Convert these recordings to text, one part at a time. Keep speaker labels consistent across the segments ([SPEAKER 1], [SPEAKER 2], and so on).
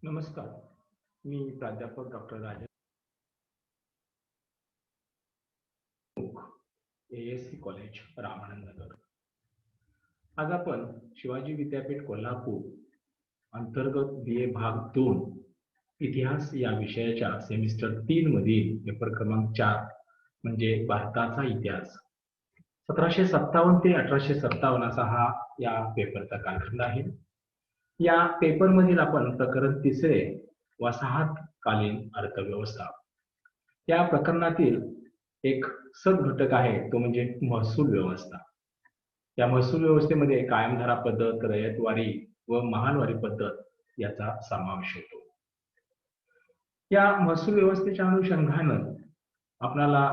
[SPEAKER 1] नमस्कार. मी प्राध्यापक doctor Rajesh ASC college Ramanand Nagar. आज आपण शिवाजी विद्यापीठ कोल्हापूर अंतर्गत BA भाग 2 इतिहास या विषयाच्या सेमिस्टर 3 मधील पेपर क्रमांक 4 म्हणजे भारताचा इतिहास 1757 ते 1857 असा हा या पेपरचा कालखंड आहे. या पेपरमधील आपण प्रकरण 3 वसाहतकालीन अर्थव्यवस्था या प्रकरणातील एक सबघटक आहे तो म्हणजे महसूल व्यवस्था. या महसूल व्यवस्थेमध्ये कायमधारा पद्धत, रयतवारी व महालवारी पद्धत याचा समावेश होतो. या महसूल व्यवस्थेच्या अनुषंगानं आपल्याला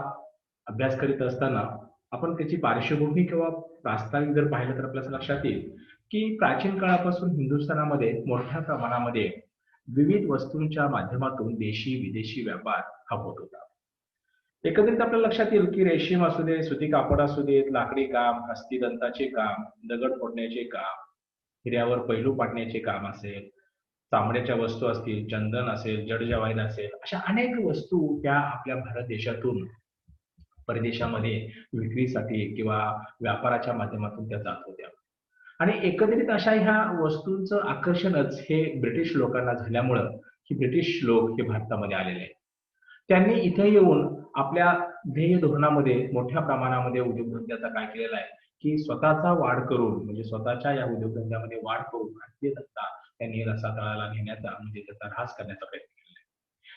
[SPEAKER 1] अभ्यास करीत असताना आपण त्याची पार्श्वभूमी किंवा प्रास्ताविक जर पाहिलं तर आपल्या लक्षात येईल की प्राचीन काळापासून हिंदुस्थानामध्ये मोठ्या प्रमाणामध्ये विविध वस्तूंच्या माध्यमातून देशी विदेशी व्यापार हा होत होता. एकंदरीत आपल्या लक्षात येईल की रेशीम असू दे, सुती कापड असू देत, लाकडी काम, हस्तिदंताचे काम, दगड फोडण्याचे काम, हिऱ्यावर पैलू पाडण्याचे काम असेल, चामड्याच्या वस्तू असतील, चंदन असेल, जडजवाहीर असेल, अशा अनेक वस्तू त्या आपल्या भारत देशातून परदेशामध्ये विक्रीसाठी किंवा व्यापाराच्या माध्यमातून त्या जात होत्या. आणि एकंदरीत अशा ह्या वस्तूंचं आकर्षणच हे ब्रिटिश लोकांना झाल्यामुळं ही ब्रिटिश लोक हे भारतामध्ये आलेले आहेत. त्यांनी इथे येऊन आपल्या ध्येय धोरणामध्ये मोठ्या प्रमाणामध्ये उद्योगधंद्याचा काय केलेला आहे की स्वतःचा वाढ करून म्हणजे स्वतःच्या या उद्योगधंद्यामध्ये वाढ करून भारतीय धंदा त्यांनी रसातळाला नेण्याचा म्हणजे त्याचा ऱ्हास करण्याचा प्रयत्न केला.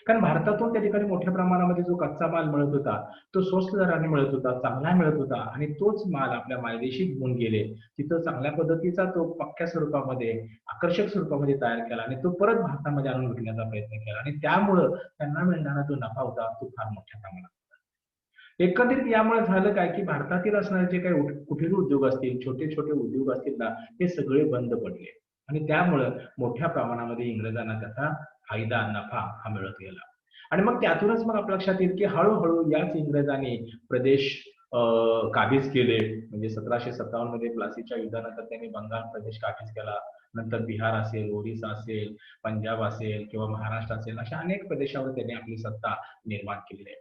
[SPEAKER 1] कारण भारतातून त्या ठिकाणी मोठ्या प्रमाणामध्ये जो कच्चा माल मिळत होता तो स्वस्त दराने मिळत होता, चांगला मिळत होता आणि तोच माल आपल्या मायदेशी घेऊन गेले. तिथं चांगल्या पद्धतीचा तो पक्क्या स्वरूपामध्ये आकर्षक स्वरूपामध्ये तयार केला आणि तो परत भारतामध्ये आणून विकण्याचा प्रयत्न केला आणि त्यामुळं त्यांना मिळणारा जो नफा होता तो फार मोठ्या प्रमाणात होता. एकंदरीत यामुळे झालं काय की भारतातील असणारे जे काही कुटीर उद्योग असतील, छोटे छोटे उद्योग असतील ना, हे सगळे बंद पडले आणि त्यामुळं मोठ्या प्रमाणामध्ये इंग्रजांना त्याचा फायदा नफा हा मिळत गेला. आणि मग त्यातूनच मग आपल्या लक्षात येईल की हळूहळू याच इंग्रजांनी प्रदेश काबीज केले. म्हणजे 1757 मध्ये प्लासीच्या युद्धानंतर त्यांनी बंगाल प्रदेश काबीज केला. नंतर बिहार असेल, ओरिसा असेल, पंजाब असेल किंवा महाराष्ट्र असेल अशा अनेक प्रदेशावर त्यांनी आपली सत्ता निर्माण केलेली आहे.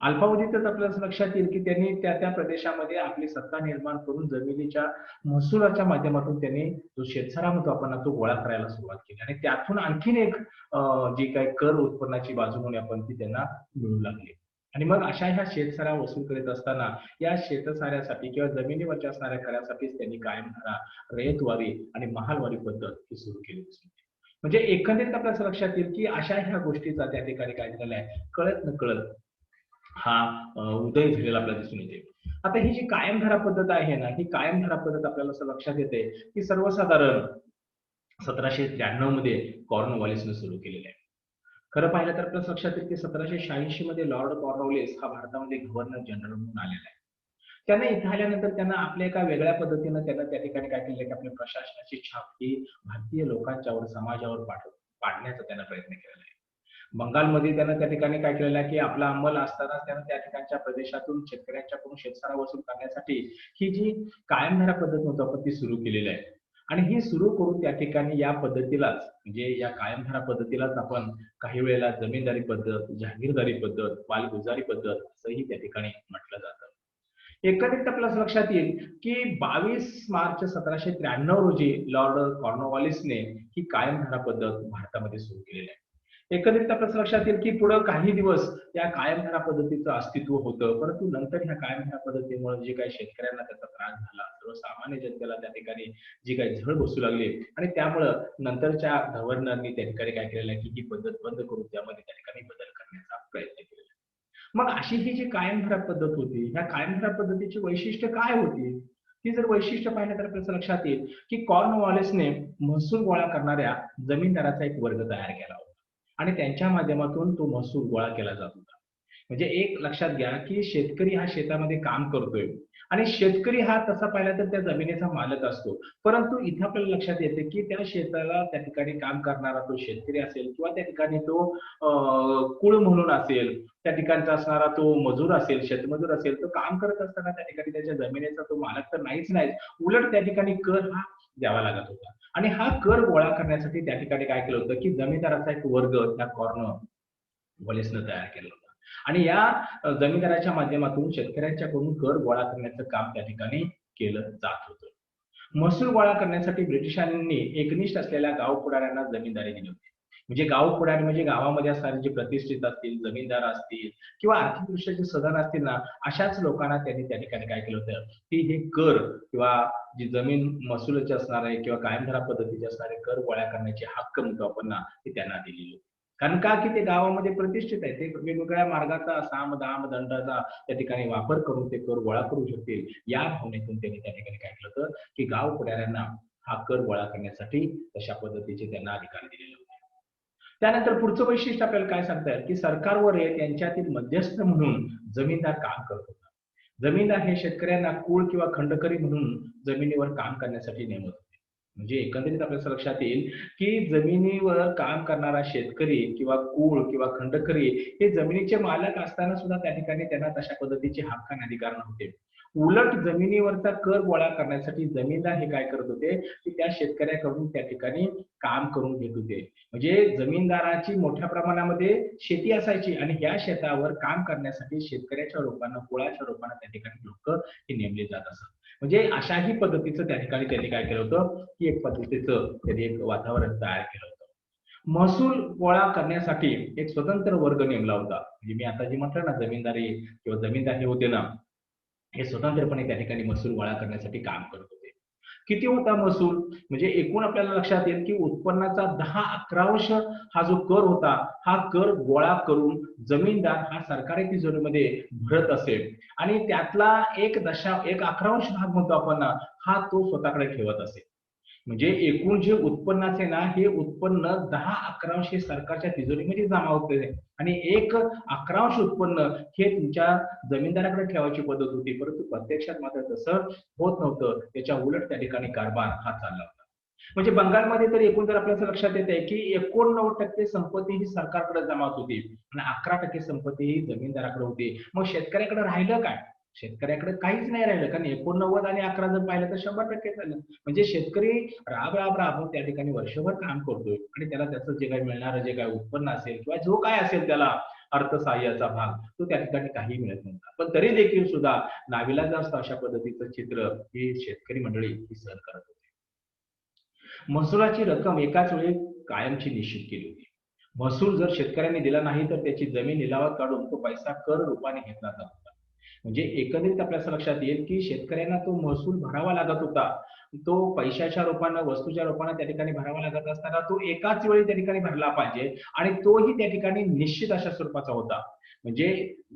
[SPEAKER 1] अल्पावधीतच आपल्याला लक्षात येईल की त्यांनी त्या त्या प्रदेशामध्ये आपली सत्ता निर्माण करून जमिनीच्या महसुलाच्या माध्यमातून त्यांनी जो शेतसारा म्हणतो आपण तो गोळा करायला सुरुवात केली आणि त्यातून आणखीन एक जी काही कर उत्पन्नाची बाजू म्हणून आपण ती त्यांना मिळू लागली. आणि मग अशा ह्या शेतसारा वसूल करीत असताना या शेतसाऱ्यासाठी किंवा जमिनीवरच्या असणाऱ्या करासाठीच त्यांनी कायमधारा, रयतवारी आणि महालवारी पद्धत ही सुरू केली होती. म्हणजे एकंदरीत आपल्या लक्षात येईल की अशा ह्या गोष्टीचा त्या ठिकाणी काय झालेला आहे कळत नकळत हा उदय झालेला आपल्याला दिसून येते. आता ही जी कायमधारा पद्धत आहे ना, ही कायमधारा पद्धत आपल्याला असं लक्षात येते की सर्वसाधारण 1793 मध्ये कॉर्नवॉलिसने सुरू केलेली आहे. खरं पाहिलं तर आपल्या लक्षात येईल की 1786 मध्ये लॉर्ड कॉर्नवॉलिस हा भारतामध्ये गव्हर्नर जनरल म्हणून आलेला आहे. त्यांना इथे आल्यानंतर त्यांना आपल्या एका वेगळ्या पद्धतीनं त्यांना त्या ठिकाणी काय केलं की आपल्या प्रशासनाची छाप ही भारतीय लोकांच्यावर समाजावर पाडण्याचा त्यांना प्रयत्न केलेला आहे. बंगालमध्ये त्यानं त्या ठिकाणी काय केलेलं आहे की आपला अंमल असताना त्यानं त्या ठिकाणच्या प्रदेशातून शेतकऱ्यांच्याकडून शेतसारा वसूल करण्यासाठी ही जी कायमधारा पद्धत म्हणतो आपण ती सुरू केलेली आहे. आणि ही सुरू करून त्या ठिकाणी या पद्धतीलाच म्हणजे या कायमधारा पद्धतीलाच आपण काही वेळेला जमीनदारी पद्धत, जहागीरदारी पद्धत, मालगुजारी पद्धत असंही त्या ठिकाणी म्हटलं जातं. एकंदरीत आपल्या लक्षात येईल की 22 मार्च 1793 रोजी लॉर्ड कॉर्नवॉलिसने ही कायमधारा पद्धत भारतामध्ये सुरू केलेली आहे. एकंदरीत आपल्या लक्षात येईल की पुढे काही दिवस या कायमधारा पद्धतीचं अस्तित्व होतं, परंतु नंतर ह्या कायमधारा पद्धतीमुळे जे काही शेतकऱ्यांना त्याचा त्रास झाला, सर्वसामान्य जनतेला त्या ठिकाणी जी काही झळ बसू लागली आणि त्यामुळं नंतरच्या गव्हर्नरनी त्या ठिकाणी काय केलेलं आहे की ही पद्धत बंद करून त्यामध्ये त्या ठिकाणी बदल करण्याचा प्रयत्न केलेला. मग अशी ही जी कायमधारा पद्धत होती, ह्या कायमधारा पद्धतीची वैशिष्ट्य काय होती? ती जर वैशिष्ट्य पाहिलं तर आपल्याला लक्षात येईल की कॉर्नवॉलिसने महसूल गोळा करणाऱ्या जमीनदाराचा एक वर्ग तयार केला होता आणि त्यांच्या माध्यमातून तो महसूल गोळा केला जात होता. म्हणजे एक लक्षात घ्या की शेतकरी हा शेतामध्ये काम करतोय आणि शेतकरी हा तसा पाहिला तर त्या जमिनीचा मालक असतो. परंतु इथं आपल्याला लक्षात येते की त्या शेताला त्या ठिकाणी काम करणारा तो शेतकरी असेल किंवा त्या ठिकाणी तो कुळ म्हणून असेल, त्या ठिकाणचा असणारा तो मजूर असेल, शेतमजूर असेल, तो काम करत असताना त्या ठिकाणी त्याच्या जमिनीचा तो मालक तर नाहीच. उलट त्या ठिकाणी कर हा द्यावा लागत होता. आणि हा कर गोळा करण्यासाठी त्या ठिकाणी काय केलं होतं की जमीनदाराचा एक वर्ग त्या वॉलेसनं तयार केलं होतं. आणि या जमीनदाराच्या माध्यमातून शेतकऱ्यांच्याकडून कर गोळा करण्याचं काम त्या ठिकाणी केलं जात होतं. महसूल गोळा करण्यासाठी ब्रिटिशांनी एकनिष्ठ असलेल्या गाव पुढाऱ्यांना जमीनदारी दिली होती. म्हणजे गाव पुढारी म्हणजे गावामध्ये असणारे जे प्रतिष्ठित असतील, जमीनदार असतील किंवा आर्थिकदृष्ट्या जे सधन असतील ना, अशाच लोकांना त्यांनी त्या ठिकाणी काय केलं होतं, की हे कर किंवा जी जमीन महसुलाची असणार आहे किंवा कायमधारा पद्धतीचे असणारे कर गोळा करण्याचे हक्क म्हणतो आपण ना, ते त्यांना दिलेले होते. कारण का की ते गावामध्ये प्रतिष्ठित आहे. ते वेगवेगळ्या मार्गाचा साम, दाम, दंडाचा त्या ठिकाणी वापर करून ते कर गोळा करू शकतील. या भावनेतून त्यांनी त्या ठिकाणी काय केलं होतं, की गाव पुढाऱ्यांना हा कर गोळा करण्यासाठी तशा पद्धतीचे त्यांना अधिकार दिलेले होते. त्यानंतर पुढचं वैशिष्ट्य आपल्याला काय सांगता येईल, की सरकार व रयत यांच्यातील मध्यस्थ म्हणून जमीनदार काम करत होता. जमीनदार हे शेतकऱ्यांना कुळ किंवा खंडकरी म्हणून जमिनीवर काम करण्यासाठी नेमत होते. म्हणजे एकंदरीत आपल्या असं लक्षात येईल, की जमिनीवर काम करणारा शेतकरी किंवा कुळ किंवा खंडकरी हे जमिनीचे मालक असताना सुद्धा त्या ठिकाणी त्यांना तशा पद्धतीचे हक्क आणि अधिकार नव्हते. उलट जमिनीवरचा कर गोळा करण्यासाठी जमीनदार हे काय करत होते, की त्या शेतकऱ्याकडून त्या ठिकाणी काम करून घेत होते. म्हणजे जमीनदाराची मोठ्या प्रमाणामध्ये शेती असायची आणि ह्या शेतावर काम करण्यासाठी शेतकऱ्याच्या रूपानं, कुळाच्या रूपानं त्या ठिकाणी लोकं हे नेमले जात असत. म्हणजे अशाही पद्धतीचं त्या ठिकाणी त्यांनी काय केलं होतं, की एक पद्धतीचं त्यांनी एक वातावरण तयार केलं होतं. महसूल गोळा करण्यासाठी एक स्वतंत्र वर्ग नेमला होता. म्हणजे मी आता जे म्हटलं ना जमीनदारी किंवा जमीनदार हे होते ना, हे स्वतंत्रपणे त्या ठिकाणी महसूल गोळा करण्यासाठी काम करत होते. किती होता महसूल? म्हणजे एकूण आपल्याला लक्षात येईल, की उत्पन्नाचा 10-11% हा जो कर होता, हा कर गोळा करून जमीनदार हा सरकारी तिजोरीमध्ये भरत असेल आणि त्यातला 1 भाग म्हणतो आपण ना, हा तो स्वतःकडे ठेवत असेल. म्हणजे एकूण जे उत्पन्नाचे ना, हे उत्पन्न 10-11 सरकारच्या तिजोरीमध्ये जमा होते आणि 1/11 उत्पन्न हे तुमच्या जमीनदाराकडे ठेवायची पद्धत होती. परंतु प्रत्यक्षात मात्र तसं होत नव्हतं. त्याच्या उलट त्या ठिकाणी कारभार हा चालला होता. म्हणजे बंगालमध्ये तर एकूण जर आपल्याला लक्षात येत आहे, की 89% संपत्ती ही सरकारकडे जमा होत होती आणि 11% संपत्ती ही जमीनदाराकडे होती. मग शेतकऱ्याकडे राहिलं काय? शेतकऱ्याकडे काहीच नाही राहिलं कारण 89 आणि 11 जर पाहिलं तर 100% झालं. म्हणजे शेतकरी राबून त्या ठिकाणी वर्षभर काम करतोय आणि त्याला त्याचं जे काही मिळणारं जे काही उत्पन्न असेल किंवा जो काय असेल त्याला अर्थसहाय्याचा भाग तो त्या ठिकाणी काही मिळत नव्हता. पण तरी देखील सुद्धा नाविलाजास्त अशा पद्धतीचं चित्र ही शेतकरी मंडळी ही सहन करत होती. महसुलाची रक्कम एकाच वेळी कायमची निश्चित केली होती. महसूल जर शेतकऱ्यांनी दिला नाही तर त्याची जमीन लिलावात काढून तो पैसा कर रूपाने घेतला जात होता. म्हणजे एकंदरीत आपल्या असं लक्षात येईल, की शेतकऱ्यांना तो महसूल भरावा लागत होता. तो पैशाच्या रूपानं, वस्तूच्या रूपानं त्या ठिकाणी भरावा लागत असताना तो एकाच वेळी त्या ठिकाणी भरला पाहिजे आणि तोही त्या ठिकाणी निश्चित अशा स्वरूपाचा होता. म्हणजे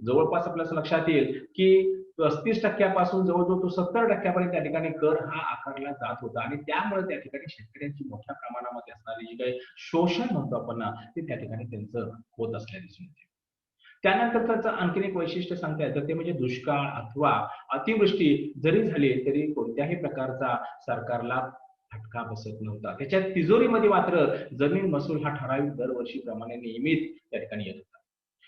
[SPEAKER 1] जवळपास आपल्या असं लक्षात येईल, की 35% पासून जवळ-जवळ तो 70% पर्यंत त्या ठिकाणी कर हा आकारला जात होता आणि त्यामुळे त्या ठिकाणी शेतकऱ्यांची मोठ्या प्रमाणामध्ये असणारी जी काही शोषण म्हणतो आपण ना, ते त्या ठिकाणी त्यांचं होत असल्याचे दिसून येते. त्यानंतर त्याचं आणखीन एक वैशिष्ट्य सांगता येतं ते म्हणजे दुष्काळ अथवा अतिवृष्टी जरी झाली तरी कोणत्याही प्रकारचा सरकारला फटका बसत नव्हता. त्याच्या तिजोरीमध्ये मात्र जमीन महसूल हा ठराविक दरवर्षीप्रमाणे नियमित त्या ठिकाणी येत होता.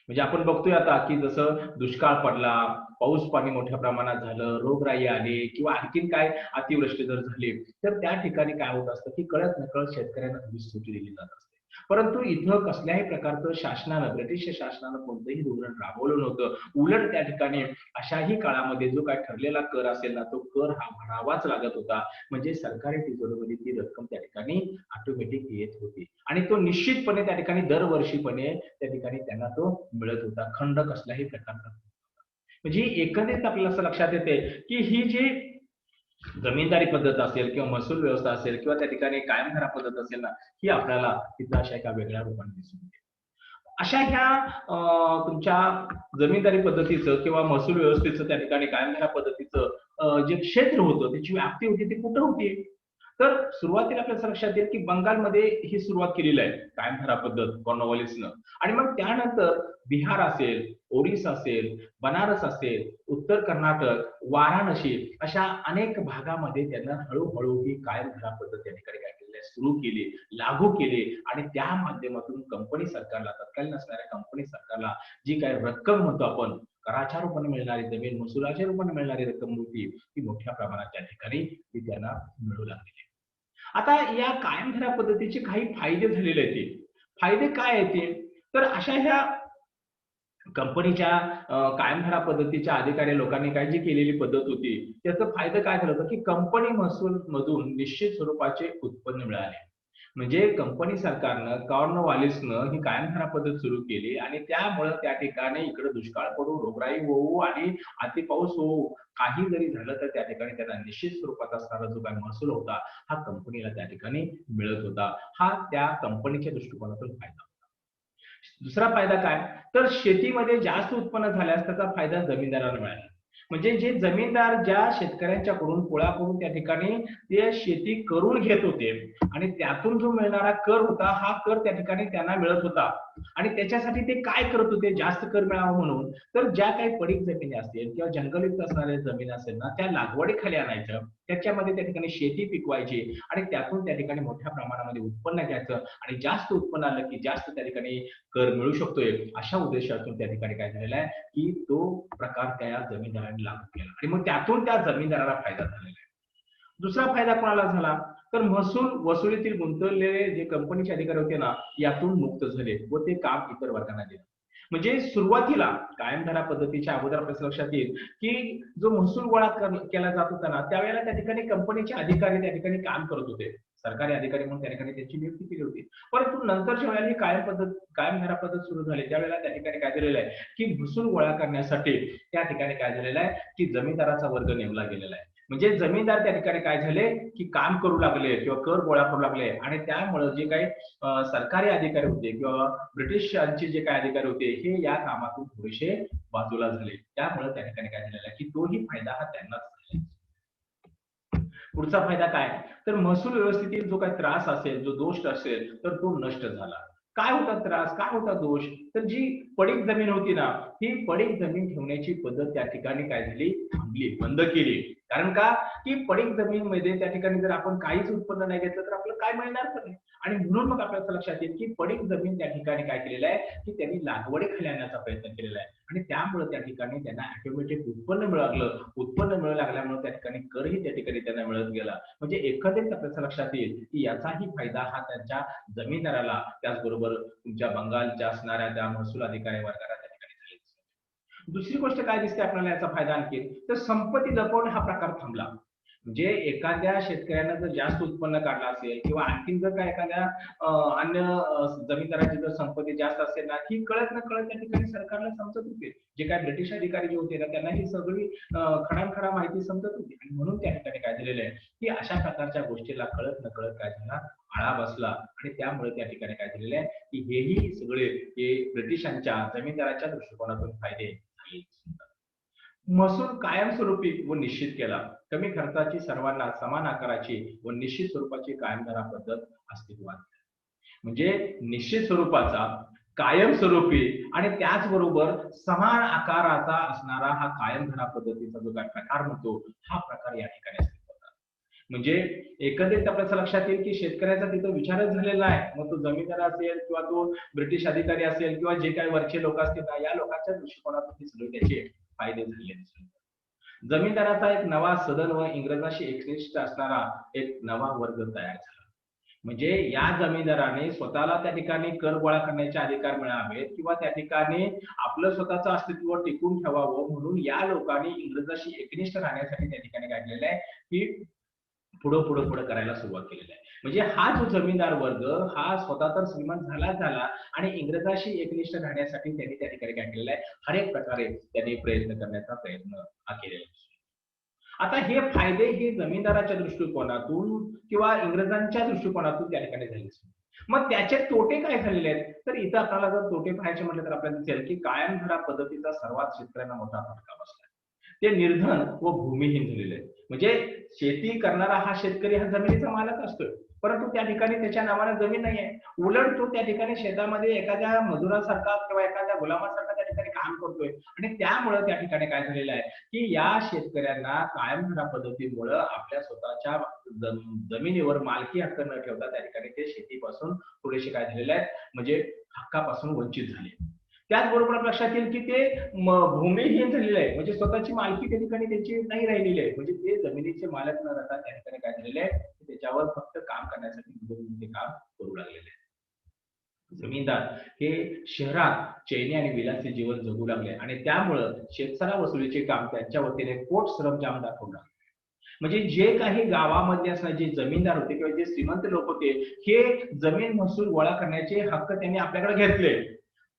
[SPEAKER 1] म्हणजे आपण बघतोय आता, की जसं दुष्काळ पडला, पाऊस पाणी मोठ्या प्रमाणात झालं, रोगराई आली किंवा आणखीन काय अतिवृष्टी जर झाली, तर त्या ठिकाणी काय होत असतं, की कळत-नकळत शेतकऱ्यांना थोडी सूट दिली जात असते. परंतु इथं कसल्याही प्रकारचं शासनानं, ब्रिटिश शासनानं कोणतंही धोरण राबवलं नव्हतं. उलट त्या ठिकाणी अशाही काळामध्ये जो काही ठरलेला कर असेल ना, तो कर हा भरावाच लागत होता. म्हणजे सरकारी तिजोरीमध्ये ती रक्कम त्या ठिकाणी ऑटोमॅटिक येत होती आणि तो निश्चितपणे त्या ठिकाणी दरवर्षीपणे त्या ठिकाणी त्यांना तो मिळत होता. खंड कसल्याही प्रकारचा. म्हणजे एकंदरीत आपल्याला असं लक्षात येते, की ही जी जमीनदारी पद्धत असेल किंवा महसूल व्यवस्था असेल किंवा त्या ठिकाणी कायमधारा पद्धत असेल ना, ही आपल्याला तिथं अशा एका वेगळ्या रूपाने दिसून येते. अशा ह्या तुमच्या जमीनदारी पद्धतीचं किंवा महसूल व्यवस्थेचं त्या ठिकाणी कायमधारा पद्धतीचं जे क्षेत्र होतं, त्याची व्याप्ती होती ती कुठं होती? तर सुरुवातीला आपल्या लक्षात येईल, की बंगालमध्ये ही सुरुवात केलेली आहे, कायमधारा पद्धत कॉर्नवॉलिसनं आणि मग त्यानंतर बिहार असेल, ओडिसा असेल, बनारस असेल, उत्तर कर्नाटक, वाराणसी अशा अनेक भागामध्ये त्यांना हळूहळू ही कायम धरा पद्धत त्या ठिकाणी काय केली आहे, सुरू केली, लागू केली आणि त्या माध्यमातून कंपनी सरकारला, तत्कालीन असणाऱ्या कंपनी सरकारला जी काही रक्कम म्हणतो आपण, कराच्या रूपाने मिळणारी जमीन महसुलाच्या रूपाने मिळणारी रक्कम होती ती मोठ्या प्रमाणात त्या ठिकाणी ती त्यांना मिळू लागली. आता या कायम धरा पद्धतीचे काही फायदे झालेले आहेत. फायदे काय आहेत ते? तर अशा ह्या कंपनीच्या कायम धरा पद्धतीच्या अधिकारी लोकांनी काय जी केलेली पद्धत होती, त्याचा फायदा काय झाला होता, की कंपनी महसूल मधून निश्चित स्वरूपाचे उत्पन्न मिळाले. म्हणजे कंपनी सरकारनं, कॉर्नवॉलिसनं ही कायम धरा पद्धत सुरू केली आणि त्यामुळे त्या ठिकाणी इकडे दुष्काळ पडू, रोगराई होऊ आणि अतिपाऊस होऊ, काही जरी झालं तर त्या ठिकाणी त्यांना निश्चित स्वरूपात असणारा जो काही महसूल होता, हा कंपनीला त्या ठिकाणी मिळत होता. हा त्या कंपनीच्या दृष्टिकोनातून फायदा. दुसरा फायदा काय? तर शेतीमध्ये जास्त उत्पन्न झाल्यास त्याचा फायदा जमीनदारांना मिळाला. म्हणजे जे जमीनदार ज्या शेतकऱ्यांच्याकडून पोळा करून त्या ठिकाणी ते शेती करून घेत होते आणि त्यातून जो मिळणारा कर होता, हा कर त्या ठिकाणी त्यांना मिळत होता. आणि त्याच्यासाठी ते काय करत होते जास्त कर मिळावा म्हणून, तर ज्या काही पडीक जमिनी असतील किंवा जंगलयुक्त असणाऱ्या जमीन असेल ना, त्या लागवडीखाली आणायचं, त्याच्यामध्ये त्या ठिकाणी शेती पिकवायची आणि त्यातून त्या ठिकाणी मोठ्या प्रमाणामध्ये उत्पन्न घ्यायचं आणि जास्त उत्पन्न आलं की जास्त त्या ठिकाणी कर मिळू शकतोय, अशा उद्देशातून त्या ठिकाणी काय झालेलं आहे, की तो प्रकार त्या जमीनदारांनी लागू केला आणि मग त्यातून त्या जमीनदाराला फायदा झालेला आहे. दुसरा फायदा कोणाला झाला? तर महसूल वसुलीतील गुंतवलेले जे कंपनीचे अधिकारी होते ना, यातून मुक्त झाले व ते काम इतर वर्गांना दिले. म्हणजे सुरुवातीला कायम धरा पद्धतीच्या अगोदर आपल्या लक्षात येईल, की जो महसूल गोळा केला जात होता ना, त्यावेळेला त्या ठिकाणी कंपनीचे अधिकारी त्या ठिकाणी काम करत होते. सरकारी अधिकारी म्हणून त्या ठिकाणी त्यांची नियुक्ती केली होती. परंतु नंतरच्या वेळेला ही कायम धरा पद्धत सुरू झाली. त्यावेळेला त्या ठिकाणी काय झालेलं आहे, की महसूल गोळा करण्यासाठी त्या ठिकाणी काय झालेलं आहे, की जमीनदाराचा वर्ग नेमला गेलेला आहे. म्हणजे जमीनदार त्या ठिकाणी काय झाले, की काम करू लागले किंवा कर गोळा करू लागले आणि त्यामुळे जे काही सरकारी अधिकारी होते किंवा ब्रिटिशांचे जे काही अधिकारी होते, हे या कामातून थोडेसे बाजूला झाले. त्यामुळे त्या ठिकाणी काय झालेलं आहे, की तोही फायदा हा त्यांनाच झाला. पुढचा फायदा काय? तर महसूल व्यवस्थेतील जो काही त्रास असेल, जो दोष असेल, तर तो नष्ट झाला. काय होता त्रास? काय होता दोष? तर जी पडीक जमीन होती ना, ही पडीक जमीन ठेवण्याची पद्धत त्या ठिकाणी काय झाली? थांबली, बंद केली. कारण का? की पडीक जमीनमध्ये त्या ठिकाणी जर आपण काहीच उत्पन्न नाही घेतलं, तर आपल्याला काय मिळणार पण नाही. आणि म्हणून मग आपल्याला असं लक्षात येईल, की पडीक जमीन त्या ठिकाणी काय केलेलं आहे, की त्यांनी लागवडीखाली आणण्याचा प्रयत्न केलेला आहे. आणि त्यामुळे त्या ठिकाणी त्यांना ऑटोमॅटिक उत्पन्न मिळू लागलं. उत्पन्न मिळू लागल्यामुळे त्या ठिकाणी करही त्या ठिकाणी त्यांना मिळत गेला. म्हणजे एकंदरीत आपल्याला लक्षात येईल, की याचाही फायदा हा त्यांच्या जमीनदाराला, त्याचबरोबर तुमच्या बंगालच्या असणाऱ्या त्या महसूल अधिकारी वर्गाला त्या ठिकाणी झालेला दिसतो. दुसरी गोष्ट काय दिसते आपल्याला याचा फायदा आणखी, तर संपत्ती लपवणे हा प्रकार थांबला. म्हणजे एखाद्या शेतकऱ्यानं जर जास्त उत्पन्न काढलं असेल किंवा आणखीन जर काय एखाद्या अन्य जमीनदाराची जर संपत्ती जास्त असेल ना, ही कळत न कळत त्या ठिकाणी सरकारला समजत होते. जे काही ब्रिटिश अधिकारी जे होते ना, त्यांना ही सगळी खडानखडा माहिती समजत होती आणि म्हणून त्या ठिकाणी काय झालेलं आहे, की अशा प्रकारच्या गोष्टीला कळत न कळत काय झाला, आळा बसला आणि त्यामुळे त्या ठिकाणी काय झालेलं आहे, की हेही सगळे हे ब्रिटिशांच्या जमीनदाराच्या दृष्टिकोनातून फायदे झाले. महसूल कायमस्वरूपी व निश्चित केला. कमी खर्चाची, सर्वांना समान आकाराची व निश्चित स्वरूपाची कायम धरा पद्धत अस्तित्वात. म्हणजे निश्चित स्वरूपाचा, कायमस्वरूपी आणि त्याचबरोबर समान आकाराचा असणारा हा कायम धरा पद्धतीचा जो काही प्रकार म्हणतो, हा प्रकार या ठिकाणी अस्तित्वात आहे. म्हणजे एकंदरीत आपल्याला लक्षात येईल, की शेतकऱ्याचा तिथं विचारच झालेला आहे. मग तो जमीनदार असेल किंवा तो ब्रिटिश अधिकारी असेल किंवा जे काही वरचे लोक असतील ना, या लोकांच्या दृष्टिकोनातून हे सगळे त्याचे फायदे झाले. जमीनदाराचा एक नवा सदन व इंग्रजांशी एकनिष्ठ असणारा एक नवा वर्ग तयार झाला. म्हणजे या जमीनदाराने स्वतःला त्या ठिकाणी कर गोळा करण्याचे अधिकार मिळावेत किंवा त्या ठिकाणी आपलं स्वतःचं अस्तित्व टिकून ठेवावं म्हणून या लोकांनी इंग्रजांशी एकनिष्ठ राहण्यासाठी त्या ठिकाणी काय केलेलं आहे, की पुढं करायला सुरुवात केलेली आहे. म्हणजे हा जो जमीनदार वर्ग हा स्वतः तर श्रीमंत झाला आणि इंग्रजांशी एकनिष्ठ राहण्यासाठी त्यांनी त्या ठिकाणी काय केलेलं आहे, हर एक प्रकारे त्यांनी प्रयत्न करण्याचा प्रयत्न हा केलेला आहे. आता हे फायदे हे जमीनदाराच्या दृष्टिकोनातून किंवा इंग्रजांच्या दृष्टिकोनातून त्या ठिकाणी झाले. मग त्याचे तोटे काय झालेले आहेत? तर इथं आपल्याला जर तोटे पाहायचे म्हटले तर आपल्याला दिसेल, की कायम धरा पद्धतीचा सर्वात शेतकऱ्यांना मोठा फटका बसला. ते निर्धन व भूमिहीन झालेले आहेत. म्हणजे शेती करणारा हा शेतकरी हा जमिनीचा मालक असतोय, परंतु त्या ठिकाणी त्याच्या नावाने जमीन नाही आहे. उलट तो त्या ठिकाणी शेतामध्ये एखाद्या मजुरासारखा किंवा एखाद्या गुलामासारखा त्या ठिकाणी काम करतोय आणि त्यामुळे त्या ठिकाणी काय झालेलं आहे की या शेतकऱ्यांना कायमधारा पद्धतीमुळे आपल्या स्वतःच्या जमिनीवर मालकी हक्क न ठेवता त्या ठिकाणी ते शेतीपासून पुरेसे काय झालेले आहेत म्हणजे हक्कापासून वंचित झाले. त्याचबरोबर लक्षात येईल की ते भूमिहीन झालेले आहे, म्हणजे स्वतःची मालकी त्या ठिकाणी त्यांची नाही राहिलेली आहे, म्हणजे ते जमिनीचे मालक न राहता त्या ठिकाणी काय झालेले आहे त्याच्यावर फक्त काम करण्यासाठी ते काम करू लागलेले आहे. जमीनदार हे शहरात चैनी आणि विलासी जीवन जगू लागले आणि त्यामुळं शेतसरा वसुलीचे काम त्यांच्या वतीने कोट श्रम जाम दाखवला. म्हणजे जे काही गावामध्ये असणारे जे जमीनदार होते किंवा जे श्रीमंत लोक होते हे जमीन महसूल गोळा करण्याचे हक्क त्यांनी आपल्याकडे घेतले.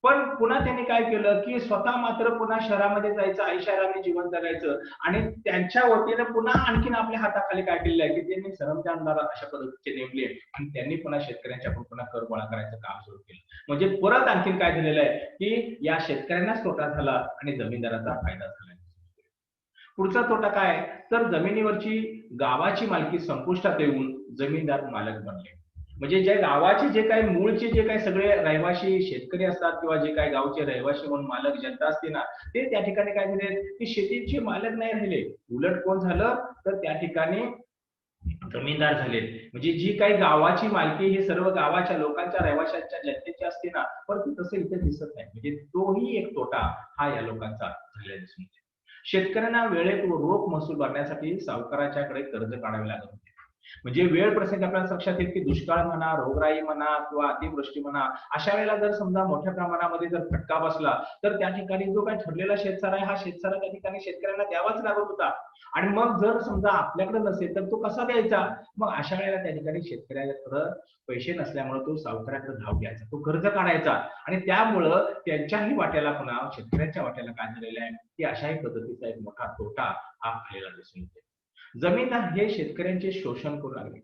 [SPEAKER 1] पण पुन्हा त्यांनी काय केलं की स्वतः मात्र पुन्हा शहरामध्ये जायचं, ऐशारामी जीवन जगायचं आणि त्यांच्या वतीने पुन्हा आणखीन आपल्या हाताखाली काय केलेलं आहे की त्यांनी सरंजामदार अशा पद्धतीचे नेमले आणि त्यांनी पुन्हा शेतकऱ्यांच्याकडून पुन्हा कर गोळा करायचं काम सुरू केलं. म्हणजे परत आणखीन काय झालेलं आहे की या शेतकऱ्यांनाच तोटा झाला आणि जमीनदाराचा फायदा झाला. पुढचा तोटा काय तर जमिनीवरची गावाची मालकी संपुष्टात येऊन जमीनदार मालक बनले. म्हणजे ज्या गावाचे जे काही मूळचे जे काही सगळे रहिवासी शेतकरी असतात किंवा जे काही गावचे रहिवासी म्हणून मालक जनता असते ना ते त्या ठिकाणी काय झाले की शेतीचे मालक नाही राहिले. उलट कोण झालं तर त्या ठिकाणी जमीनदार झाले. म्हणजे जी काही गावाची मालकी ही सर्व गावाच्या लोकांच्या रहिवाशांच्या जनतेची असते ना परंतु तसं इथे दिसत नाही. म्हणजे तोही एक तोटा हा या लोकांचा झालेला दिसून येतो. शेतकऱ्यांना वेळेत रोख महसूल भरण्यासाठी सावकाराच्याकडे कर्ज काढावे लागत होते. म्हणजे वेळ प्रसंगी आपल्याला लक्षात येईल की दुष्काळ म्हणा, रोगराई म्हणा किंवा अतिवृष्टी म्हणा अशा वेळेला जर समजा मोठ्या प्रमाणामध्ये जर फटका बसला तर त्या ठिकाणी जो काही ठरलेला शेतसारा आहे हा शेतसारा त्या ठिकाणी शेतकऱ्यांना द्यावाच लागत होता. आणि मग जर समजा आपल्याकडे नसेल तर तो कसा द्यायचा. मग अशा वेळेला त्या ठिकाणी शेतकऱ्याकडे पैसे नसल्यामुळे तो सावकाराकडे धाव घ्यायचा, तो कर्ज काढायचा आणि त्यामुळं त्यांच्याही वाट्याला पुन्हा शेतकऱ्यांच्या वाट्याला काय झालेलं आहे की अशाही पद्धतीचा एक मोठा तोटा हा आलेला दिसून येतो. जमीनदार हे शेतकऱ्यांचे शोषण करू लागले.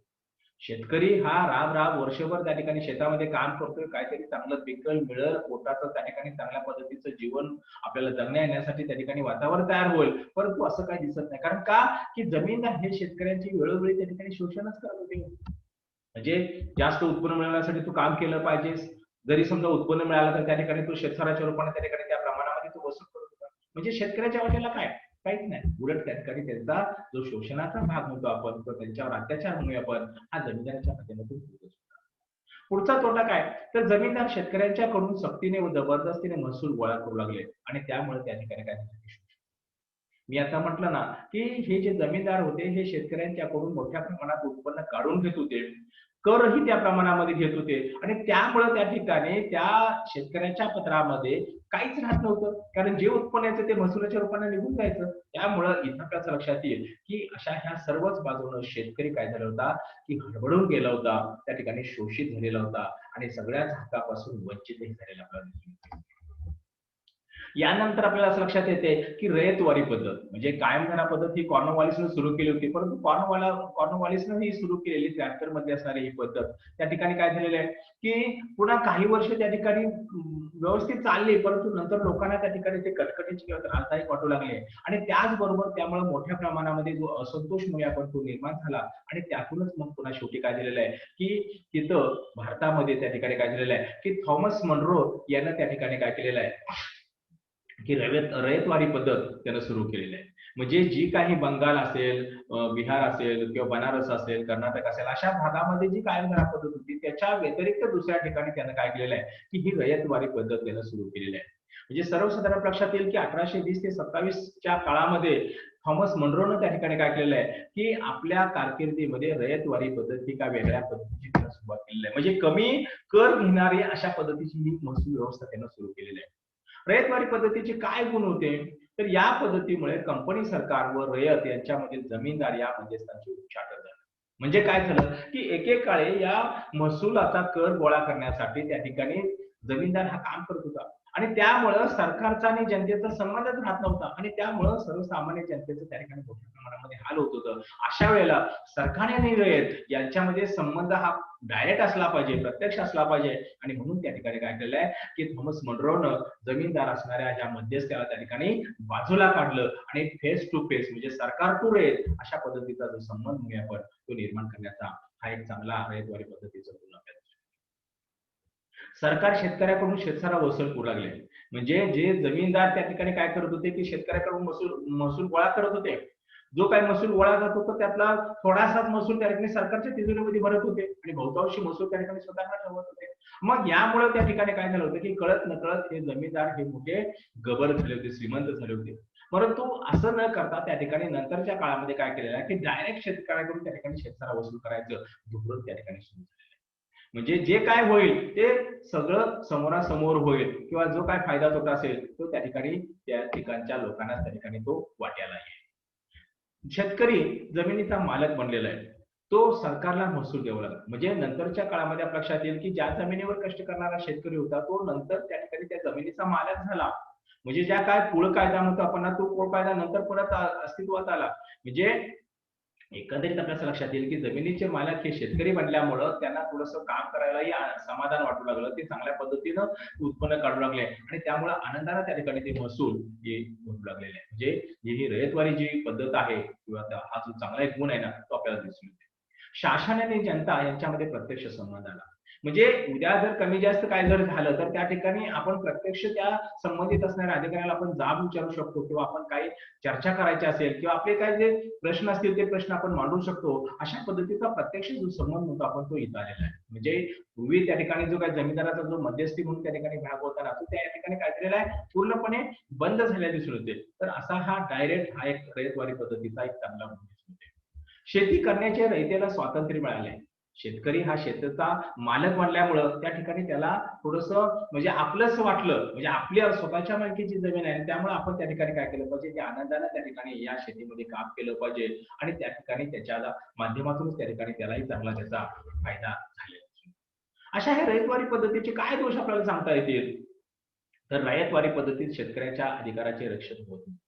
[SPEAKER 1] शेतकरी हा राब राब वर्षभर त्या ठिकाणी शेतामध्ये काम करतोय, काहीतरी चांगलं पिकल मिळेल, पोटाचं त्या ठिकाणी चांगल्या पद्धतीचं जीवन आपल्याला जगण्या येण्यासाठी त्या ठिकाणी वातावरण तयार होईल, परंतु असं काही दिसत नाही. कारण का की जमीनदार हे शेतकऱ्यांची वेळोवेळी त्या ठिकाणी शोषणच करत होते. म्हणजे जास्त उत्पन्न मिळवण्यासाठी तू काम केलं पाहिजेस, जरी समजा उत्पन्न मिळालं तर त्या ठिकाणी तो शेतकऱ्याच्या रूपाने त्या ठिकाणी त्या प्रमाणामध्ये तो वसूल करत होता. म्हणजे शेतकऱ्याच्या वाट्याला काय काहीच नाही. उलट त्या ठिकाणी त्यांचा जो शोषणाचा भाग म्हणतो आपण तो त्यांच्यावर अत्याचार म्हणूया आपण हा जमीनदाराच्या माध्यमातून होत असतो. पुढचा तोटा काय तर जमीनदार शेतकऱ्यांच्याकडून सक्तीने व जबरदस्तीने महसूल गोळा करू लागले आणि त्यामुळे त्या ठिकाणी काय मी आता म्हटलं ना की हे जे जमीनदार होते हे शेतकऱ्यांच्याकडून मोठ्या प्रमाणात उत्पन्न काढून घेत होते, करही त्या प्रमाणामध्ये घेत होते आणि त्यामुळे त्या ठिकाणी त्या शेतकऱ्याच्या पत्रामध्ये काहीच राहत नव्हतं. कारण जे उत्पन्न यायचं ते महसुलाच्या रूपाने निघून जायचं. त्यामुळं इथं आपल्याला लक्षात येईल की अशा ह्या सर्वच बाजूनं शेतकरी काय झाला होता की हडबडून गेला होता, त्या ठिकाणी शोषित झालेला होता आणि सगळ्याच हक्कापासून वंचितही झालेला आपल्याला दिसून येतो. यानंतर आपल्याला असं लक्षात येते की रयतवारी पद्धत म्हणजे कायमधारा पद्धत ही कॉर्नवॉलिसने सुरू केली होती, परंतु कॉर्नवॉलिसने ही सुरू केलेली 73 मध्ये असणारी ही पद्धत त्या ठिकाणी काय झालेलं आहे की पुन्हा काही वर्ष त्या ठिकाणी व्यवस्थित चालली, परंतु नंतर लोकांना त्या ठिकाणी ते कटकटीचे किंवा त्रासदायक वाटू लागले आणि त्याचबरोबर त्यामुळे मोठ्या प्रमाणामध्ये जो असंतोष म्हणूया आपण तो निर्माण झाला आणि त्यातूनच मग पुन्हा शेवटी काय झालेलं आहे की तिथं भारतामध्ये त्या ठिकाणी काय झालेलं आहे की थॉमस मनरो यानं त्या ठिकाणी काय केलेलं आहे की रयतवारी पद्धत त्यानं सुरू केलेली आहे. म्हणजे जी काही बंगाल असेल, बिहार असेल किंवा बनारस असेल, कर्नाटक असेल अशा भागामध्ये जी कायमधारा पद्धत होती त्याच्या व्यतिरिक्त दुसऱ्या ठिकाणी त्यानं काय केलेलं आहे की ही रयतवारी पद्धत त्यानं सुरू केलेली आहे. म्हणजे सर्वसाधारण लक्षात येईल की 1820 ते 27च्या काळामध्ये थॉमस मनरोनं त्या ठिकाणी काय केलेलं आहे की आपल्या कारकिर्दीमध्ये रयतवारी पद्धत ही काय वेगळ्या पद्धतीची त्यानं सुरुवात केलेली आहे. म्हणजे कमी कर घेणारी अशा पद्धतीची ही महसूल व्यवस्था त्यानं सुरू केलेली आहे. रयतवारी पद्धतीचे काय गुण होते तर या पद्धतीमुळे कंपनी सरकार व रयत यांच्यामध्ये जमीनदार या मध्यस्थांची उच्चाटन झालं. म्हणजे काय झालं की एकेकाळी या महसुलाचा कर गोळा करण्यासाठी त्या ठिकाणी जमीनदार हा काम करत होता आणि त्यामुळं सरकारचा आणि जनतेचा संबंधच राहत नव्हता आणि त्यामुळं सर्वसामान्य जनतेचं त्या ठिकाणी मोठ्या प्रमाणामध्ये हाल होत होतं. अशा वेळेला सरकार आणि रयत यांच्यामध्ये संबंध हा डायरेक्ट असला पाहिजे, प्रत्यक्ष असला पाहिजे आणि म्हणून त्या ठिकाणी काय केलेलं आहे की थॉमस मनरोनं जमीनदार असणाऱ्या ज्या मध्यस्थ्याला त्या ठिकाणी बाजूला काढलं आणि फेस टू फेस म्हणजे सरकार टू रयत अशा पद्धतीचा जो संबंध म्हणूया आपण तो निर्माण करण्याचा हा एक चांगला रयतवारी पद्धतीचा गुण आपल्याला सरकार शेतकऱ्याकडून शेतसारा वसूल करू लागले. म्हणजे जे जमीनदार त्या ठिकाणी काय करत होते की शेतकऱ्याकडून महसूल गोळा करत होते. जो काही महसूल गोळा करत होता त्यातला थोडासाच महसूल त्या ठिकाणी सरकारच्या तिजोरीमध्ये भरत होते आणि बहुतांशी महसूल त्या ठिकाणी स्वतःला ठेवत होते. मग यामुळे त्या ठिकाणी काय झालं होतं की कळत नकळत हे जमीनदार हे मोठे गबर झाले होते, श्रीमंत झाले होते. परंतु असं न करता त्या ठिकाणी नंतरच्या काळामध्ये काय केलेलं आहे की डायरेक्ट शेतकऱ्याकडून त्या ठिकाणी शेतसारा वसूल करायचं धोरण त्या ठिकाणी सुरू झालं. म्हणजे जे काय होईल ते सगळं समोरासमोर होईल किंवा जो काय फायदा तोटा असेल तो त्या ठिकाणी त्या ठिकाणच्या लोकांना त्या ठिकाणी तो वाट्याला येईल. शेतकरी जमिनीचा मालक बनलेला आहे. तो सरकारला महसूल द्यावा लागला. म्हणजे नंतरच्या काळामध्ये आपल्या लक्षात येईल की ज्या जमिनीवर कष्ट करणारा शेतकरी होता तो नंतर त्या ठिकाणी त्या जमिनीचा मालक झाला. म्हणजे ज्या काय कुळ कायदा म्हणतो आपण ना तो कुळ कायदा नंतर परत अस्तित्वात आला. म्हणजे एकंदरीत आपल्याला लक्षात येईल की जमिनीचे मालक हे शेतकरी बनल्यामुळं त्यांना थोडंसं काम करायलाही समाधान वाटू लागलं. ते चांगल्या पद्धतीनं उत्पन्न काढू लागले आणि त्यामुळे आनंदाने त्या ठिकाणी ते महसूल हे भरू लागलेले आहे. म्हणजे ही रयतवारी जी पद्धत आहे किंवा हा जो चांगला एक गुण आहे ना तो आपल्याला दिसून येतो. शासन आणि जनता यांच्यामध्ये प्रत्यक्ष संवाद आला. म्हणजे उद्या जर कमी जास्त काय जर झालं तर त्या ठिकाणी आपण प्रत्यक्ष त्या संबंधित असणाऱ्या अधिकाऱ्याला आपण जाब विचारू शकतो किंवा आपण काही चर्चा करायची असेल किंवा आपले काय जे प्रश्न असतील ते प्रश्न आपण मांडू शकतो. अशा पद्धतीचा प्रत्यक्ष जो संबंध होतो आपण तो इथं आलेला आहे. म्हणजे पूर्वी त्या ठिकाणी जो काही जमीनदाराचा जो मध्यस्थी म्हणून त्या ठिकाणी भाग होता ना तो त्या ठिकाणी काय केलेला आहे पूर्णपणे बंद झालेला दिसून येते. तर असा हा डायरेक्ट हा एक रयतवारी पद्धतीचा एक चांगला गुण दिसून येते. शेती करण्याचे रयतेला स्वातंत्र्य मिळाले. शेतकरी हा शेताचा मालक बनल्यामुळं त्या ठिकाणी त्याला थोडंसं म्हणजे आपलंच वाटलं म्हणजे आपली स्वतःच्या मालकीची जमीन आहे त्यामुळे आपण त्या ठिकाणी काय केलं पाहिजे की आनंदाने त्या ठिकाणी या शेतीमध्ये काम केलं पाहिजे आणि त्या ठिकाणी त्याच्या माध्यमातूनच त्या ठिकाणी त्यालाही चांगला त्याचा फायदा झालेला. अशा ह्या रयतवारी पद्धतीचे काय दोष आपल्याला सांगता येतील तर रयतवारी पद्धतीत शेतकऱ्याच्या अधिकाराचे रक्षण होत नाही.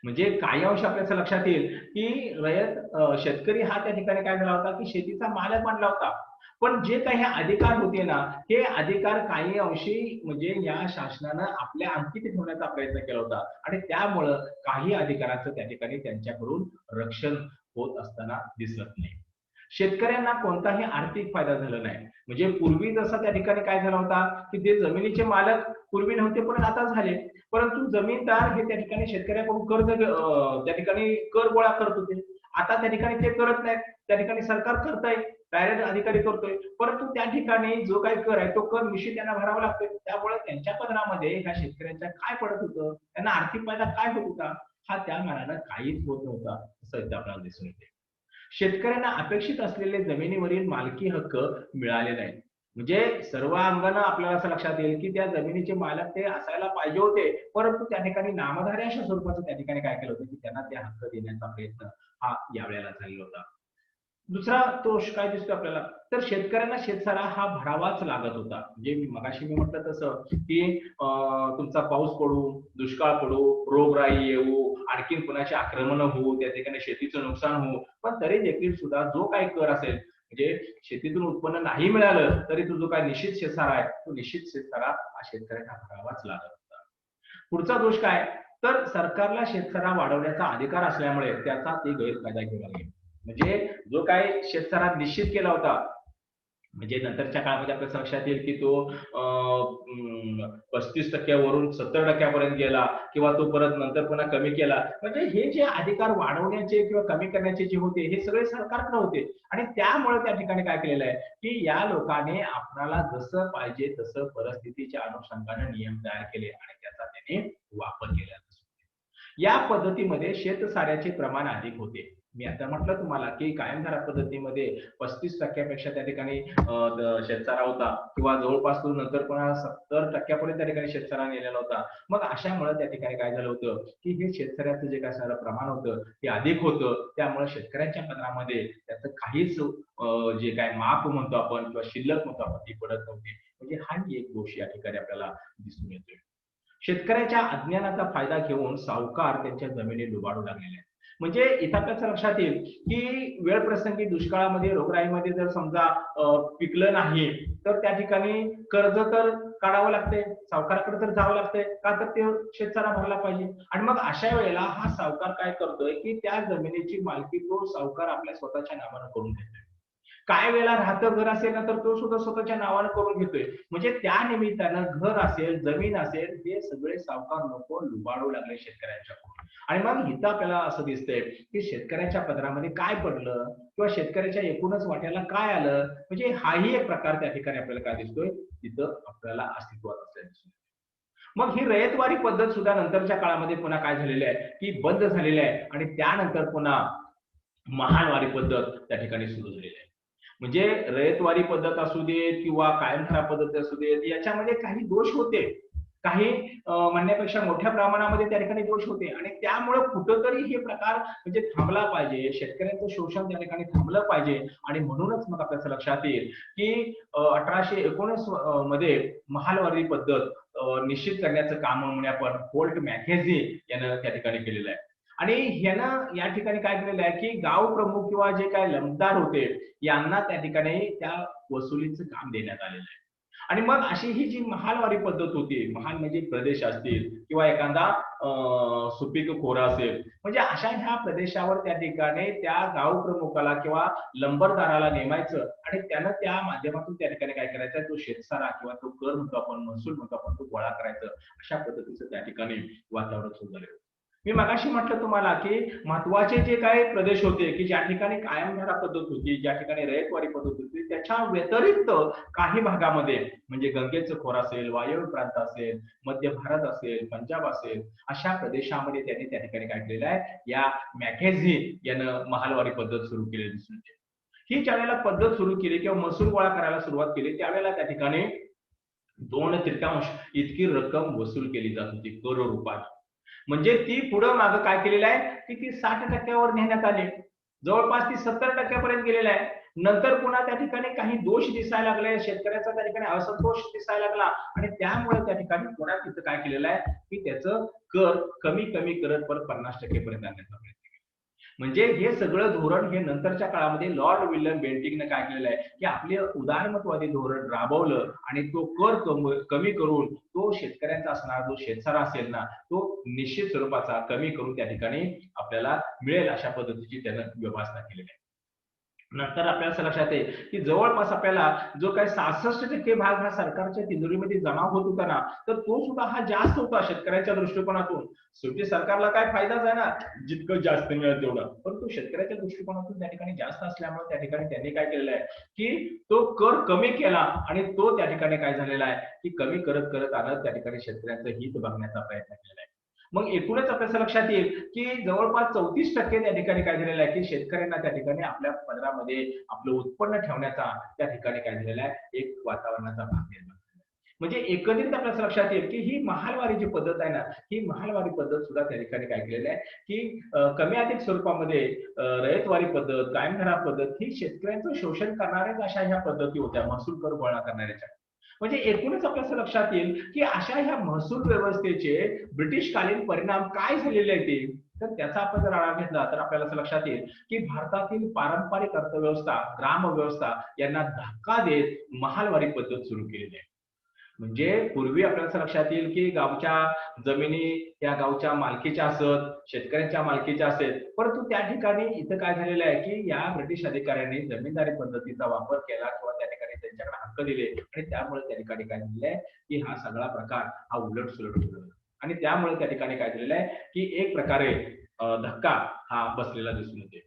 [SPEAKER 1] म्हणजे काही अंश आपल्याच्या लक्षात येईल की शेतकरी हा त्या ठिकाणी काय झाला होता की शेतीचा मालक बनला होता. पण जे काही अधिकार होते ना हे अधिकार काही अंशी म्हणजे या शासनानं आपल्या अंकित ठेवण्याचा प्रयत्न केला होता आणि त्यामुळं काही अधिकाराचं त्या ठिकाणी त्यांच्याकडून रक्षण होत असताना दिसत नाही. शेतकऱ्यांना कोणताही आर्थिक फायदा झाला नाही. म्हणजे पूर्वी जसा त्या ठिकाणी काय झाला होता की ते जमिनीचे मालक पूर्वी नव्हते पण आता झाले. परंतु जमीनदार हे त्या ठिकाणी शेतकऱ्याकडून त्या ठिकाणी कर गोळा करत होते. आता त्या ठिकाणी ते करत नाहीत. त्या ठिकाणी सरकार करतंय, डायरेक्ट अधिकारी करतोय. परंतु त्या ठिकाणी जो काही कर आहे तो कर निश्चित त्यांना भरावा लागतोय. त्यामुळे त्यांच्या पदरामध्ये ह्या शेतकऱ्यांच्या काय पडत होतं, त्यांना आर्थिक फायदा काय होत होता, हा त्या मानानं काहीच होत नव्हता, असं इथे आपल्याला दिसून येते. शेतकऱ्यांना अपेक्षित असलेले जमिनीवरील मालकी हक्क मिळाले नाहीत. म्हणजे सर्व अंगानं आपल्याला असं लक्षात येईल की त्या जमिनीचे मालक ते असायला पाहिजे होते परंतु त्या ठिकाणी नामधारी अशा स्वरूपाचं त्या ठिकाणी काय केलं होतं की त्यांना ते हक्क देण्याचा प्रयत्न हा यावेळेला झालेला होता. दुसरा दोष काय दिसतो आपल्याला तर शेतकऱ्यांना शेतसारा हा भरावाच लागत होता. म्हणजे मगाशी मी म्हटलं तसं की तुमचा पाऊस पडू, दुष्काळ पडू, रोगराई येऊ, आणखीन कुणाची आक्रमण होऊ, त्या ठिकाणी शेतीचं नुकसान होऊ, पण तरी देखील सुद्धा जो काही कर असेल म्हणजे शेतीतून उत्पन्न नाही मिळालं तरी तो जो काही निश्चित शेतसारा आहे तो निश्चित शेतसारा हा शेतकऱ्यांना भरावाच लागत होता. पुढचा दोष काय तर सरकारला शेतसारा वाढवण्याचा अधिकार असल्यामुळे त्याचा ते गैरफायदा घेऊ लागले. म्हणजे जो काही शेतसारा निश्चित केला होता म्हणजे नंतरच्या काळामध्ये आपल्या लक्षात येईल की तो 35% 70% गेला किंवा तो परत नंतर पुन्हा कमी केला. म्हणजे हे जे अधिकार वाढवण्याचे किंवा कमी करण्याचे जे होते हे सगळे सरकारकडे होते आणि त्यामुळे त्या ठिकाणी काय केलेलं आहे की या लोकांनी आपल्याला जसं पाहिजे तसं परिस्थितीच्या अनुषंगाने नियम तयार केले आणि त्याचा त्याने वापर केला. या पद्धतीमध्ये शेतसाऱ्याचे प्रमाण अधिक होते. मी आता म्हटलं तुम्हाला की कायमधारा पद्धतीमध्ये 35% त्या ठिकाणी शेतसारा होता किंवा जवळपास तो नंतर पुन्हा 70% त्या ठिकाणी शेतसारा नेलेला होता. मग अशामुळे त्या ठिकाणी काय झालं होतं की हे शेतकऱ्याचं जे काय सारं प्रमाण होतं ते अधिक होतं. त्यामुळे शेतकऱ्यांच्या पदरामध्ये त्याचं काहीच जे काय माप म्हणतो आपण किंवा शिल्लक म्हणतो आपण ती पडत नव्हती. म्हणजे हा एक दोष या ठिकाणी आपल्याला दिसून येतोय. शेतकऱ्याच्या अज्ञानाचा फायदा घेऊन सावकार त्यांच्या जमिनी लुबाडू लागलेले आहेत. म्हणजे इथं आपल्याच्या लक्षात येईल की वेळ प्रसंगी दुष्काळामध्ये रोगराईमध्ये जर समजा पिकलं नाही तर त्या ठिकाणी कर्ज तर काढावं लागते, सावकाराकडे तर जावं लागतंय का, तर ते शेतसारा भरला पाहिजे. आणि मग अशा वेळेला हा सावकार काय करतोय की त्या जमिनीची मालकी तो सावकार आपल्या स्वतःच्या नावानं करून घेतोय. काय वेळेला राहतं घर असेल ना तर तो सुद्धा स्वतःच्या नावानं करून घेतोय. म्हणजे त्या निमित्तानं घर असेल, जमीन असेल, हे सगळे सावकार लोक लुबाडू लागले शेतकऱ्यांच्या. आणि मग इथं आपल्याला असं दिसतंय की शेतकऱ्याच्या पदरामध्ये काय पडलं किंवा शेतकऱ्याच्या एकूणच वाट्याला काय आलं, म्हणजे हाही एक प्रकार त्या ठिकाणी आपल्याला काय दिसतोय, तिथं आपल्याला अस्तित्वात असल्याचं दिसतोय. मग ही रयतवारी पद्धत सुद्धा नंतरच्या काळामध्ये पुन्हा काय झालेली आहे की बंद झालेली आहे आणि त्यानंतर पुन्हा महालवारी पद्धत त्या ठिकाणी सुरू झालेली आहे. म्हणजे रयतवारी पद्धत असू देत किंवा कायमधारा पद्धत असू देत, याच्यामध्ये काही दोष होते, काही म्हणण्यापेक्षा मोठ्या प्रमाणामध्ये त्या ठिकाणी दोष होते आणि त्यामुळे कुठंतरी हे प्रकार म्हणजे थांबला पाहिजे, शेतकऱ्यांचं शोषण त्या ठिकाणी थांबलं पाहिजे. आणि म्हणूनच मग आपल्याच्या लक्षात येईल की 1819 मध्ये महालवारी पद्धत निश्चित करण्याचं काम म्हणजे आपण फोर्ट मॅकेझी यानं त्या ठिकाणी केलेलं आहे. आणि ह्यानं या ठिकाणी काय केलेलं आहे की गाव प्रमुख किंवा जे काय लंबदार होते यांना त्या ठिकाणी त्या वसुलीचं काम देण्यात आलेलं आहे. आणि मग अशी ही जी महालवारी पद्धत होती, महाल म्हणजे प्रदेश असतील किंवा एखादा सुपीक खोरा असेल, म्हणजे अशा ह्या प्रदेशावर त्या ठिकाणी त्या गाव प्रमुखाला किंवा लंबरदाराला नेमायचं आणि त्यानं त्या माध्यमातून त्या ठिकाणी काय करायचं, तो शेतसारा किंवा तो कर म्हणतो आपण, महसूल म्हणतो आपण, तो गोळा करायचं. अशा पद्धतीचं त्या ठिकाणी वातावरण सुरू झालं. मी मगाशी म्हटलं तुम्हाला की महत्वाचे जे काही प्रदेश होते की ज्या ठिकाणी कायमधारा पद्धत होती, ज्या ठिकाणी रयतवारी पद्धत होती, त्याच्या व्यतिरिक्त काही भागामध्ये म्हणजे गंगेचं खोर असेल, वायव्य प्रांत असेल, मध्य भारत असेल, पंजाब असेल, अशा प्रदेशामध्ये त्यांनी त्या ठिकाणी काय केलेलं आहे, या मॅकेझी यानं महालवारी पद्धत सुरू केलेली दिसून येते. ही ज्या वेळेला पद्धत सुरू केली किंवा महसूल गोळा करायला सुरुवात केली त्यावेळेला त्या ठिकाणी 2/3 इतकी रक्कम वसूल केली जात होती कर रूपात. म्हणजे ती पुढं मागं काय केलेलं आहे की ती 60% नेण्यात आली, जवळपास ती 70% गेलेला आहे. नंतर पुन्हा त्या ठिकाणी काही दोष दिसायला लागले, शेतकऱ्याचा त्या ठिकाणी असंतोष दिसायला लागला आणि त्यामुळे त्या ठिकाणी पुन्हा तिथं काय केलेलं आहे की त्याचं कर कमी कमी करत परत 50% पर्यंत आणण्याचा प्रयत्न. म्हणजे हे सगळं धोरण हे नंतरच्या काळामध्ये लॉर्ड विल्यम बेंटिकने काय केलेलं आहे की आपले उदारमतवादी धोरण राबवलं आणि तो कर कमी करून तो शेतकऱ्यांचा असणारा जो शेतसारा असेल ना तो निश्चित स्वरूपाचा कमी करून त्या ठिकाणी आपल्याला मिळेल अशा पद्धतीची त्यानं व्यवस्था केलेली आहे. नंतर आपल्याला असं लक्षात येईल की जवळपास आपल्याला जो काही 66% भाग हा सरकारच्या तिजोरीमध्ये जमा होत होता ना, तर तो सुद्धा हा जास्त होता शेतकऱ्याच्या दृष्टिकोनातून. शेवटी सरकारला काय फायदाच आहे ना, जितकं जास्त मिळेल तेवढं. परंतु शेतकऱ्याच्या दृष्टिकोनातून त्या ठिकाणी जास्त असल्यामुळे त्या ठिकाणी त्यांनी काय केलेलं आहे की तो कर कमी केला आणि तो त्या ठिकाणी काय झालेला आहे की कमी करत करत आणत त्या ठिकाणी शेतकऱ्यांचं हित बघण्याचा प्रयत्न केलेला आहे. मग एकूणच आपल्या लक्षात येईल की जवळपास 34% त्या ठिकाणी काय झालेलं आहे की शेतकऱ्यांना त्या ठिकाणी आपल्या पदरामध्ये आपलं उत्पन्न ठेवण्याचा त्या ठिकाणी काय झालेला आहे एक वातावरणाचा भाग निर्माण झालेला आहे. म्हणजे एकंदरीत आपल्या लक्षात येईल की ही महालवारी जी पद्धत आहे ना, ही महालवारी पद्धत सुद्धा त्या ठिकाणी काय केलेली आहे की कमी अधिक स्वरूपामध्ये रयतवारी पद्धत, कायमधारा पद्धत ही शेतकऱ्यांचं शोषण करणाऱ्याच अशा ह्या पद्धती होत्या, महसूल कर गोळा करणाऱ्याच्या. म्हणजे एकूणच आपल्या असं लक्षात येईल की अशा ह्या महसूल व्यवस्थेचे ब्रिटिशकालीन परिणाम काय झालेले आहेत ते, तर त्याचा आपण जर आढावा घेतला तर आपल्याला असं लक्षात येईल की भारतातील पारंपरिक अर्थव्यवस्था, ग्रामव्यवस्था यांना धक्का देत महालवारी पद्धत सुरू केलेली आहे. म्हणजे पूर्वी आपल्याला लक्षात येईल की गावच्या जमिनी या गावच्या मालकीच्या असत, शेतकऱ्यांच्या मालकीच्या असेल, परंतु त्या ठिकाणी इथं काय झालेलं आहे की या ब्रिटिश अधिकाऱ्यांनी जमीनदारी पद्धतीचा वापर केला किंवा त्या ठिकाणी त्यांच्याकडे हक्क दिले आणि त्यामुळे त्या ठिकाणी काय झालेलं आहे की हा सगळा प्रकार हा उलट सुलट होतो आणि त्यामुळे त्या ठिकाणी काय झालेलं आहे की एक प्रकारे धक्का हा बसलेला दिसून येते.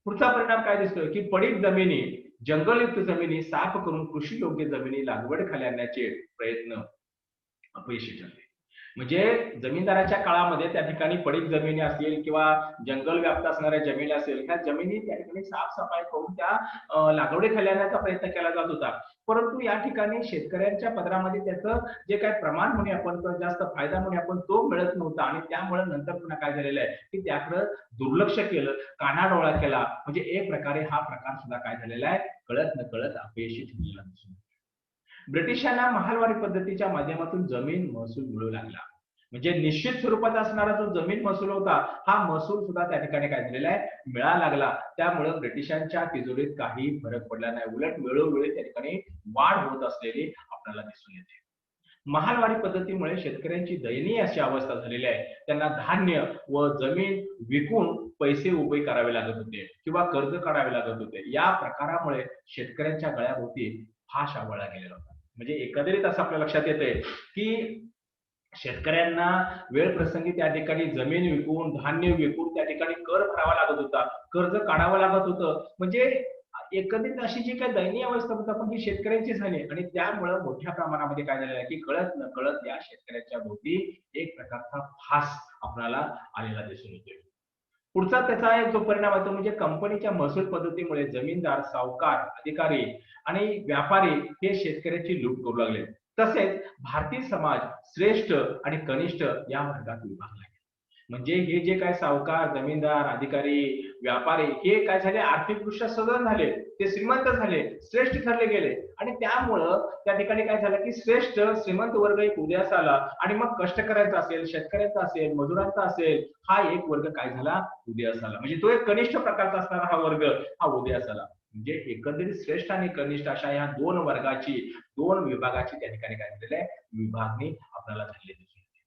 [SPEAKER 1] पुढचा परिणाम काय दिसतोय की पडीक जमिनी, जंगलयुक्त जमिनी साफ करून कृषी योग्य जमिनी लागवड आणण्याचे प्रयत्न अपयशी ठरले. म्हणजे जमीनदाराच्या काळामध्ये त्या ठिकाणी पडीक जमिनी असतील किंवा जंगल व्याप्त असणाऱ्या जमिनी असेल, ह्या जमिनी त्या ठिकाणी साफसफाई करून त्या लागवडीखाली आणण्याचा प्रयत्न केला जात होता. परंतु या ठिकाणी शेतकऱ्यांच्या पदरामध्ये त्याचं जे काही प्रमाण म्हणून आपण किंवा जास्त फायदा म्हणून आपण तो मिळत नव्हता आणि त्यामुळे नंतर पुन्हा काय झालेलं आहे की त्याकडे दुर्लक्ष केलं, कानाडोळा केला. म्हणजे एक प्रकारे हा प्रकार सुद्धा काय झालेला आहे, कळत नकळत अपयशी ठरलेला दिसून. ब्रिटिशांना महालवारी पद्धतीच्या माध्यमातून जमीन महसूल मिळू लागला. म्हणजे निश्चित स्वरूपात असणारा जो जमीन महसूल होता, हा महसूल सुद्धा त्या ठिकाणी काय झालेला आहे, मिळायला लागला. त्यामुळे ब्रिटिशांच्या तिजोरीत काही फरक पडला नाही. उलट वेळोवेळी त्या ठिकाणी वाढ होत असलेली आपल्याला दिसून येते. महालवारी पद्धतीमुळे शेतकऱ्यांची दयनीय अशी अवस्था झालेली आहे. त्यांना धान्य व जमीन विकून पैसे उभे करावे लागत होते किंवा कर्ज काढावे लागत होते. या प्रकारामुळे शेतकऱ्यांच्या गळ्याभोवती फास आवळला गेलेला होता. म्हणजे एकंदरीत असं आपल्या लक्षात येतंय, की शेतकऱ्यांना वेळ प्रसंगी त्या ठिकाणी जमीन विकून, धान्य विकून त्या ठिकाणी कर भरावा लागत होता. कर्ज काढावं लागत होतं. म्हणजे एकंदरीत अशी जी काही दयनीय अवस्था होती पण ही शेतकऱ्यांची झाली आणि त्यामुळे मोठ्या प्रमाणामध्ये काय झालेलं आहे, की कळत नकळत या शेतकऱ्याच्या भोवती एक प्रकारचा फास आपल्याला आलेला दिसून येतोय. पुढचा त्याचा एक जो परिणाम आहे तो म्हणजे कंपनीच्या महसूल पद्धतीमुळे जमीनदार, सावकार, अधिकारी आणि व्यापारी हे शेतकऱ्याची लूट करू लागले. तसेच भारतीय समाज श्रेष्ठ आणि कनिष्ठ या वर्गात विभागला. म्हणजे हे जे काय सावकार, जमीनदार, अधिकारी, व्यापारी हे काय झाले आर्थिकदृष्ट्या सधन झाले, ते श्रीमंत झाले, श्रेष्ठ ठरले गेले आणि त्यामुळं त्या ठिकाणी काय झालं की श्रेष्ठ श्रीमंत वर्ग एक उदयास आला आणि मग कष्टकऱ्यांचा असेल, शेतकऱ्यांचा असेल, मजुरांचा असेल, हा एक वर्ग काय झाला उदयास आला. म्हणजे तो एक कनिष्ठ प्रकारचा असणारा हा वर्ग हा उदयास आला. म्हणजे एकंदरीत श्रेष्ठ आणि कनिष्ठ अशा या दोन वर्गाची, दोन विभागाची त्या ठिकाणी काय झालेलं आहे, विभागणी आपल्याला झालेली दिसून येते.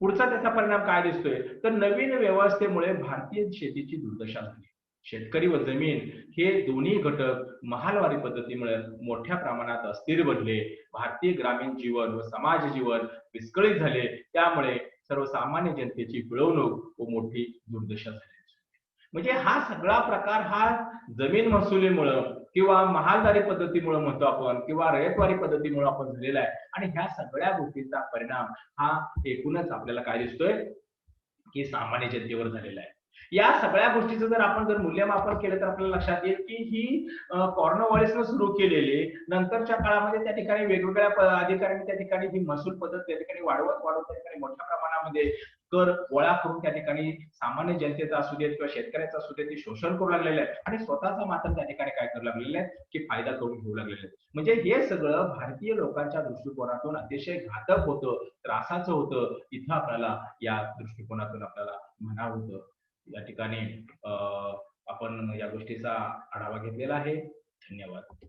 [SPEAKER 1] पुढचा त्याचा परिणाम काय दिसतोय तर नवीन व्यवस्थेमुळे भारतीय शेतीची दुर्दशा झाली. शेतकरी व जमीन हे दोन्ही घटक महालवारी पद्धतीमुळे मोठ्या प्रमाणात अस्थिर बनले. भारतीय ग्रामीण जीवन व समाज जीवन विस्कळीत झाले. त्यामुळे सर्वसामान्य जनतेची पिळवणूक व मोठी दुर्दशा झाली. म्हणजे हा सगळा प्रकार हा जमीन महसुलीमुळं किंवा महालदारी पद्धतीमुळे म्हणतो आपण किंवा रयतवारी पद्धतीमुळे आपण झालेला आहे आणि ह्या सगळ्या गोष्टींचा परिणाम हा एकूणच आपल्याला काय दिसतोय की सामान्य जनतेवर झालेला आहे. या सगळ्या गोष्टीचं जर मूल्यमापन केलं तर आपल्याला लक्षात येईल की ही कॉर्नवॉलिसनं सुरू केलेली नंतरच्या काळामध्ये त्या ठिकाणी वेगवेगळ्या अधिकाऱ्यांनी त्या ठिकाणी ही महसूल पद्धत त्या ठिकाणी वाढवत वाढवत त्या ठिकाणी मोठ्या प्रमाणामध्ये कर गोळा करून त्या ठिकाणी सामान्य जनतेचा असू देत किंवा शेतकऱ्याचा असू देत ते शोषण करू लागलेलं आहे आणि स्वतःचा मात्र त्या ठिकाणी काय करू लागलेलं आहे की फायदा करून घेऊ लागलेले आहे. म्हणजे हे सगळं भारतीय लोकांच्या दृष्टिकोनातून अतिशय घातक होतं, त्रासाचं होतं. इथं आपल्याला या दृष्टिकोनातून आपल्याला म्हणावं होतं. या ठिकाणी आपण या गोष्टीचा आढावा घेतलेला आहे. धन्यवाद.